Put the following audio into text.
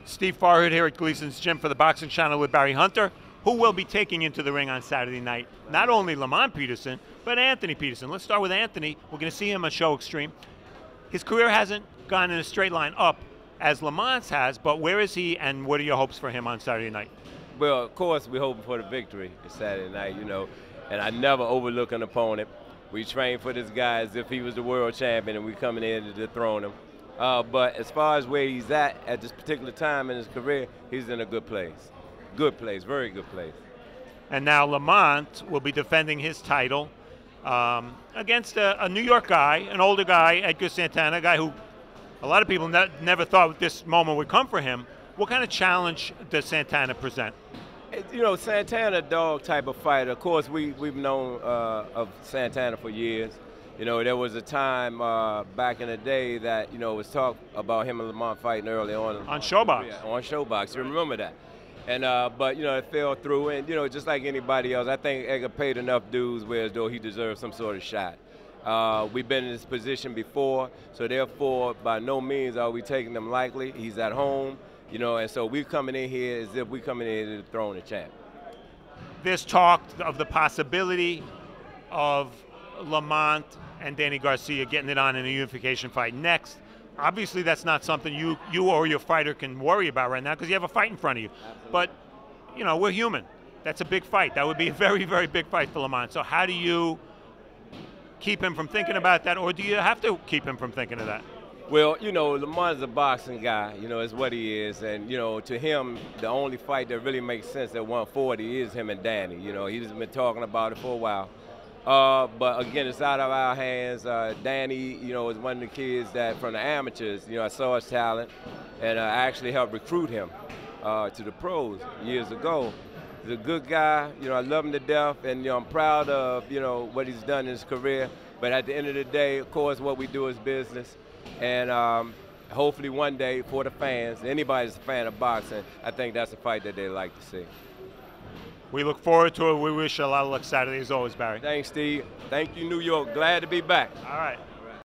Steve Farhood here at Gleason's Gym for the Boxing Channel with Barry Hunter, who will be taking into the ring on Saturday night not only Lamont Peterson, but Anthony Peterson. Let's start with Anthony. We're going to see him on Show Extreme. His career hasn't gone in a straight line up as Lamont's has, but where is he and what are your hopes for him on Saturday night? Well, of course, we're hoping for the victory this Saturday night, and I never overlook an opponent. We train for this guy as if he was the world champion, and we're coming in to dethrone him. But as far as where he's at this particular time in his career, he's in a good place. Good place, very good place. And now Lamont will be defending his title against a New York guy, an older guy, Edgar Santana, a guy who a lot of people never thought this moment would come for him. What kind of challenge does Santana present? Santana, dog type of fighter. Of course, we've known of Santana for years. There was a time back in the day that, was talk about him and Lamont fighting early on. On Showbox. Yeah, on Showbox. You remember that. And but, it fell through. And, just like anybody else, I think Edgar paid enough dues whereas though he deserved some sort of shot. We've been in this position before, so therefore, by no means are we taking them lightly. He's at home, and so we're coming in here as if we're coming in to dethrone the champ. There's talk of the possibility of Lamont and Danny Garcia getting it on in a unification fight next. Obviously, that's not something you or your fighter can worry about right now because you have a fight in front of you. Absolutely. But, we're human. That's a big fight. That would be a very, very big fight for Lamont. So how do you keep him from thinking about that, or do you have to keep him from thinking of that? Well, Lamont is a boxing guy, is what he is. And, to him, the only fight that really makes sense at 140 is him and Danny. He's been talking about it for a while. But again, it's out of our hands. Danny, is one of the kids that from the amateurs, I saw his talent, and I actually helped recruit him to the pros years ago. He's a good guy. I love him to death, and I'm proud of what he's done in his career. But at the end of the day, of course, what we do is business, and hopefully one day for the fans, anybody that's a fan of boxing, I think that's a fight that they like to see. We look forward to it. We wish you a lot of luck Saturday as always, Barry. Thanks, Steve. Thank you, New York. Glad to be back. All right.